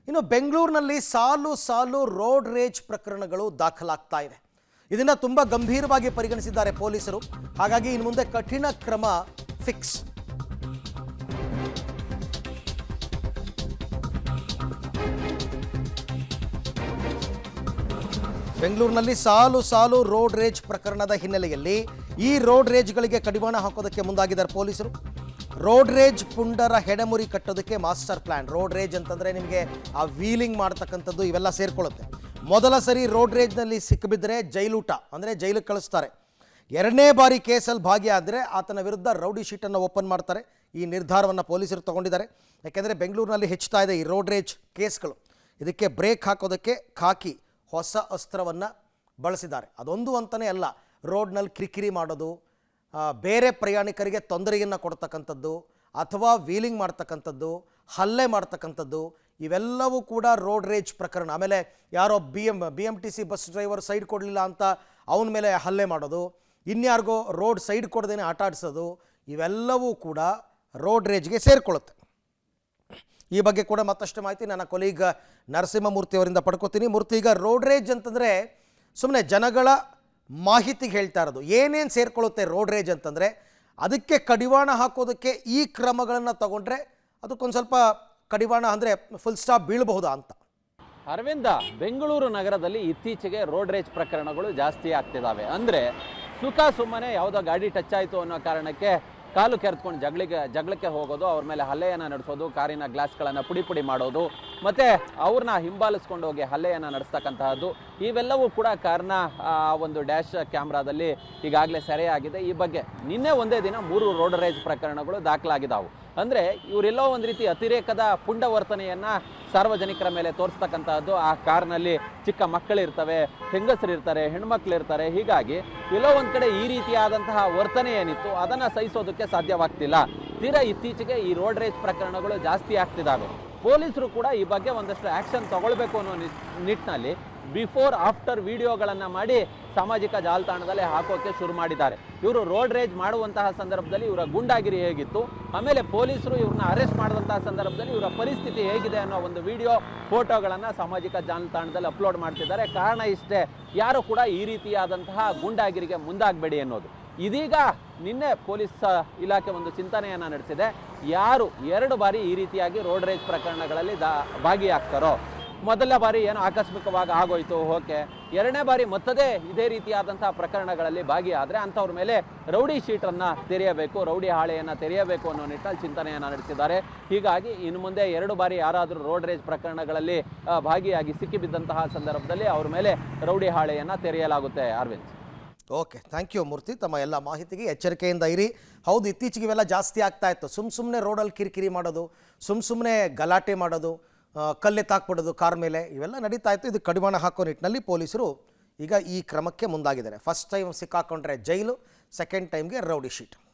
ಇನ್ನು ಬೆಂಗಳೂರಿನಲ್ಲಿ ಸಾಲು ಸಾಲು ರೋಡ್ ರೇಜ್ ಪ್ರಕರಣಗಳು ದಾಖಲಾಗ್ತಾ ಇವೆ. ಇದನ್ನ ತುಂಬಾ ಗಂಭೀರವಾಗಿ ಪರಿಗಣಿಸಿದ್ದಾರೆ ಪೊಲೀಸರು. ಹಾಗಾಗಿ ಇನ್ನು ಮುಂದೆ ಕಠಿಣ ಕ್ರಮ ಫಿಕ್ಸ್. ಬೆಂಗಳೂರಿನಲ್ಲಿ ಸಾಲು ಸಾಲು ರೋಡ್ ರೇಜ್ ಪ್ರಕರಣದ ಹಿನ್ನೆಲೆಯಲ್ಲಿ ಈ ರೋಡ್ ರೇಜ್ಗಳಿಗೆ ಕಡಿವಾಣ ಹಾಕೋದಕ್ಕೆ ಮುಂದಾಗಿದ್ದಾರೆ ಪೊಲೀಸರು. ರೋಡ್ ರೇಜ್ ಪುಂಡರ ಹೆಡೆಮುರಿ ಕಟ್ಟೋದಕ್ಕೆ ಮಾಸ್ಟರ್ ಪ್ಲಾನ್. ರೋಡ್ ರೇಜ್ ಅಂತಂದರೆ ನಿಮಗೆ ಆ ವೀಲಿಂಗ್ ಮಾಡ್ತಕ್ಕಂಥದ್ದು ಇವೆಲ್ಲ ಸೇರ್ಕೊಳ್ಳುತ್ತೆ. ಮೊದಲ ಸರಿ ರೋಡ್ ರೇಜ್ನಲ್ಲಿ ಸಿಕ್ಕಿಬಿದ್ದರೆ ಜೈಲೂಟ, ಅಂದರೆ ಜೈಲಿಗೆ ಕಳಿಸ್ತಾರೆ. ಎರಡನೇ ಬಾರಿ ಕೇಸಲ್ಲಿ ಭಾಗಿಯಾದರೆ ಆತನ ವಿರುದ್ಧ ರೌಡಿ ಶೀಟನ್ನು ಓಪನ್ ಮಾಡ್ತಾರೆ. ಈ ನಿರ್ಧಾರವನ್ನು ಪೊಲೀಸರು ತಗೊಂಡಿದ್ದಾರೆ. ಯಾಕೆಂದರೆ ಬೆಂಗಳೂರಿನಲ್ಲಿ ಹೆಚ್ಚುತ್ತಾ ಇದೆ ಈ ರೋಡ್ ರೇಜ್ ಕೇಸ್ಗಳು. ಇದಕ್ಕೆ ಬ್ರೇಕ್ ಹಾಕೋದಕ್ಕೆ ಖಾಕಿ ಹೊಸ ಅಸ್ತ್ರವನ್ನು ಬಳಸಿದ್ದಾರೆ. ಅದೊಂದು ಅಂತಲೇ ಅಲ್ಲ, ರೋಡ್ನಲ್ಲಿ ಕಿರಿಕಿರಿ ಮಾಡೋದು, ಬೇರೆ ಪ್ರಯಾಣಿಕರಿಗೆ ತೊಂದರೆಯನ್ನು ಕೊಡ್ತಕ್ಕಂಥದ್ದು, ಅಥವಾ ವೀಲಿಂಗ್ ಮಾಡ್ತಕ್ಕಂಥದ್ದು, ಹಲ್ಲೆ ಮಾಡ್ತಕ್ಕಂಥದ್ದು, ಇವೆಲ್ಲವೂ ಕೂಡ ರೋಡ್ ರೇಜ್ ಪ್ರಕರಣ. ಆಮೇಲೆ ಯಾರೋ BMTC ಬಸ್ ಡ್ರೈವರ್ ಸೈಡ್ ಕೊಡಲಿಲ್ಲ ಅಂತ ಅವನ ಮೇಲೆ ಹಲ್ಲೆ ಮಾಡೋದು, ಇನ್ಯಾರಿಗೋ ರೋಡ್ ಸೈಡ್ ಕೊಡದೇನೆ ಆಟ ಆಡಿಸೋದು, ಇವೆಲ್ಲವೂ ಕೂಡ ರೋಡ್ ರೇಜ್ಗೆ ಸೇರಿಕೊಳ್ಳುತ್ತೆ. ಈ ಬಗ್ಗೆ ಕೂಡ ಮತ್ತಷ್ಟು ಮಾಹಿತಿ ನನ್ನ ಕೊಲೀಗ್ ನರಸಿಂಹಮೂರ್ತಿ ಅವರಿಂದ ಪಡ್ಕೋತೀನಿ. ಮೂರ್ತಿ, ಈಗ ರೋಡ್ ರೇಜ್ ಅಂತಂದರೆ ಸುಮ್ಮನೆ ಜನಗಳ ಮಾಹಿತಿಗೆ ಹೇಳ್ತಾ ಇರೋದು, ಏನೇನು ಸೇರಿಕೊಳ್ಳುತ್ತೆ ರೋಡ್ ರೇಜ್ ಅಂತಂದರೆ ಅದಕ್ಕೆ ಕಡಿವಾಣ ಹಾಕೋದಕ್ಕೆ ಈ ಕ್ರಮಗಳನ್ನು ತಗೊಂಡ್ರೆ ಅದಕ್ಕೊಂದು ಸ್ವಲ್ಪ ಕಡಿವಾಣ ಅಂದರೆ ಫುಲ್ ಸ್ಟಾಪ್ ಬೀಳಬಹುದಾ ಅಂತ. ಅರವಿಂದ, ಬೆಂಗಳೂರು ನಗರದಲ್ಲಿ ಇತ್ತೀಚೆಗೆ ರೋಡ್ ರೇಜ್ ಪ್ರಕರಣಗಳು ಜಾಸ್ತಿ ಆಗ್ತಿದ್ದಾವೆ. ಅಂದರೆ ಸುಖ ಸುಮ್ಮನೆ ಯಾವುದೋ ಗಾಡಿ ಟಚ್ ಆಯಿತು ಅನ್ನೋ ಕಾರಣಕ್ಕೆ ಕಾಲು ಕೆರೆದುಕೊಂಡು ಜಗಳಕ್ಕೆ ಹೋಗೋದು, ಅವ್ರ ಮೇಲೆ ಹಲ್ಲೆಯನ್ನು ನಡೆಸೋದು, ಕಾರಿನ ಗ್ಲಾಸ್ಗಳನ್ನು ಪುಡಿ ಮಾಡೋದು, ಮತ್ತು ಅವ್ರನ್ನ ಹಿಂಬಾಲಿಸ್ಕೊಂಡು ಹೋಗಿ ಹಲ್ಲೆಯನ್ನು ನಡೆಸ್ತಕ್ಕಂತಹದ್ದು, ಇವೆಲ್ಲವೂ ಕೂಡ ಕಾರ್ನ ಒಂದು ಡ್ಯಾಶ್ ಕ್ಯಾಮ್ರಾದಲ್ಲಿ ಈಗಾಗಲೇ ಸೆರೆಯಾಗಿದೆ. ಈ ಬಗ್ಗೆ ನಿನ್ನೆ ಒಂದೇ ದಿನ 3 ರೋಡ್ ರೇಜ್ ಪ್ರಕರಣಗಳು ದಾಖಲಾಗಿದ್ದಾವೆ. ಅಂದರೆ ಇವರೆಲ್ಲೋ ಒಂದು ರೀತಿ ಅತಿರೇಕದ ಪುಂಡ ವರ್ತನೆಯನ್ನು ಸಾರ್ವಜನಿಕರ ಮೇಲೆ ತೋರಿಸ್ತಕ್ಕಂತಹದ್ದು. ಆ ಕಾರ್ನಲ್ಲಿ ಚಿಕ್ಕ ಮಕ್ಕಳಿರ್ತವೆ, ಹೆಂಗಸರಿರ್ತಾರೆ, ಹೆಣ್ಮಕ್ಳಿರ್ತಾರೆ. ಹೀಗಾಗಿ ಎಲ್ಲೋ ಒಂದು ಕಡೆ ಈ ರೀತಿಯಾದಂತಹ ವರ್ತನೆ ಏನಿತ್ತು ಅದನ್ನು ಸಹಿಸೋದಕ್ಕೆ ಸಾಧ್ಯವಾಗ್ತಿಲ್ಲ. ತೀರಾ ಇತ್ತೀಚೆಗೆ ಈ ರೋಡ್ ರೇಜ್ ಪ್ರಕರಣಗಳು ಜಾಸ್ತಿ ಆಗ್ತಿದ್ದಾವೆ. ಪೊಲೀಸರು ಕೂಡ ಈ ಬಗ್ಗೆ ಒಂದಷ್ಟು ಆ್ಯಕ್ಷನ್ ತಗೊಳ್ಬೇಕು ಅನ್ನೋ ನಿಟ್ಟಿನಲ್ಲಿ ಬಿಫೋರ್ ಆಫ್ಟರ್ ವಿಡಿಯೋಗಳನ್ನು ಮಾಡಿ ಸಾಮಾಜಿಕ ಜಾಲತಾಣದಲ್ಲಿ ಹಾಕೋಕ್ಕೆ ಶುರು ಮಾಡಿದ್ದಾರೆ. ಇವರು ರೋಡ್ ರೇಜ್ ಮಾಡುವಂತಹ ಸಂದರ್ಭದಲ್ಲಿ ಇವರ ಗೂಂಡಾಗಿರಿ ಹೇಗಿತ್ತು, ಆಮೇಲೆ ಪೊಲೀಸರು ಇವ್ರನ್ನ ಅರೆಸ್ಟ್ ಮಾಡಿದಂತಹ ಸಂದರ್ಭದಲ್ಲಿ ಇವರ ಪರಿಸ್ಥಿತಿ ಹೇಗಿದೆ ಅನ್ನೋ ಒಂದು ವಿಡಿಯೋ ಫೋಟೋಗಳನ್ನು ಸಾಮಾಜಿಕ ಜಾಲತಾಣದಲ್ಲಿ ಅಪ್ಲೋಡ್ ಮಾಡ್ತಿದ್ದಾರೆ. ಕಾರಣ ಇಷ್ಟೇ, ಯಾರು ಕೂಡ ಈ ರೀತಿಯಾದಂತಹ ಗೂಂಡಾಗಿರಿಗೆ ಮುಂದಾಗಬೇಡಿ ಅನ್ನೋದು. ಇದೀಗ ನಿನ್ನೆ ಪೊಲೀಸ್ ಇಲಾಖೆ ಒಂದು ಚಿಂತನೆಯನ್ನು ನಡೆಸಿದೆ. ಯಾರು 2 ಬಾರಿ ಈ ರೀತಿಯಾಗಿ ರೋಡ್ ರೇಜ್ ಪ್ರಕರಣಗಳಲ್ಲಿ ಭಾಗಿಯಾಗ್ತಾರೋ, ಮೊದಲ ಬಾರಿ ಏನೋ ಆಕಸ್ಮಿಕವಾಗಿ ಆಗೋಯ್ತು, ಓಕೆ, ಎರಡನೇ ಬಾರಿ ಮತ್ತದೇ ಇದೇ ರೀತಿಯಾದಂತಹ ಪ್ರಕರಣಗಳಲ್ಲಿ ಭಾಗಿಯಾದರೆ ಅಂಥವ್ರ ಮೇಲೆ ರೌಡಿ ಶೀಟನ್ನು ತೆರೆಯಬೇಕು, ರೌಡಿ ಹಾಳೆಯನ್ನು ತೆರೆಯಬೇಕು ಅನ್ನೋ ನಿಟ್ಟಿನಲ್ಲಿ ಚಿಂತನೆಯನ್ನು ನಡೆಸಿದ್ದಾರೆ. ಹೀಗಾಗಿ ಇನ್ನು ಮುಂದೆ 2 ಬಾರಿ ಯಾರಾದರೂ ರೋಡ್ ರೇಜ್ ಪ್ರಕರಣಗಳಲ್ಲಿ ಭಾಗಿಯಾಗಿ ಸಿಕ್ಕಿಬಿದ್ದಂತಹ ಸಂದರ್ಭದಲ್ಲಿ ಅವ್ರ ಮೇಲೆ ರೌಡಿ ಹಾಳೆಯನ್ನು ತೆರೆಯಲಾಗುತ್ತೆ. ಅರವಿಂದ್, ಓಕೆ, ಥ್ಯಾಂಕ್ ಯು ಮೂರ್ತಿ, ತಮ್ಮ ಎಲ್ಲ ಮಾಹಿತಿಗೆ. ಎಚ್ಚರಿಕೆಯಿಂದ ಇರಿ. ಹೌದು, ಇತ್ತೀಚೆಗೆ ಇವೆಲ್ಲ ಜಾಸ್ತಿ ಆಗ್ತಾ ಇತ್ತು. ಸುಮ್ಮನೆ ರೋಡಲ್ಲಿ ಕಿರಿಕಿರಿ ಮಾಡೋದು, ಸುಮ್ಮನೆ ಗಲಾಟೆ ಮಾಡೋದು, ಕಲ್ಲೆತ್ತಾಕ್ಬಿಡೋದು ಕಾರ್ ಮೇಲೆ, ಇವೆಲ್ಲ ನಡೀತಾ ಇತ್ತು. ಇದು ಕಡಿವಾಣ ಹಾಕೋ ನಿಟ್ಟಿನಲ್ಲಿ ಪೊಲೀಸರು ಈಗ ಈ ಕ್ರಮಕ್ಕೆ ಮುಂದಾಗಿದ್ದಾರೆ. ಫಸ್ಟ್ ಟೈಮ್ ಸಿಕ್ಕಾಕೊಂಡ್ರೆ ಜೈಲು, ಸೆಕೆಂಡ್ ಟೈಮ್ಗೆ ರೌಡಿ ಶೀಟ್.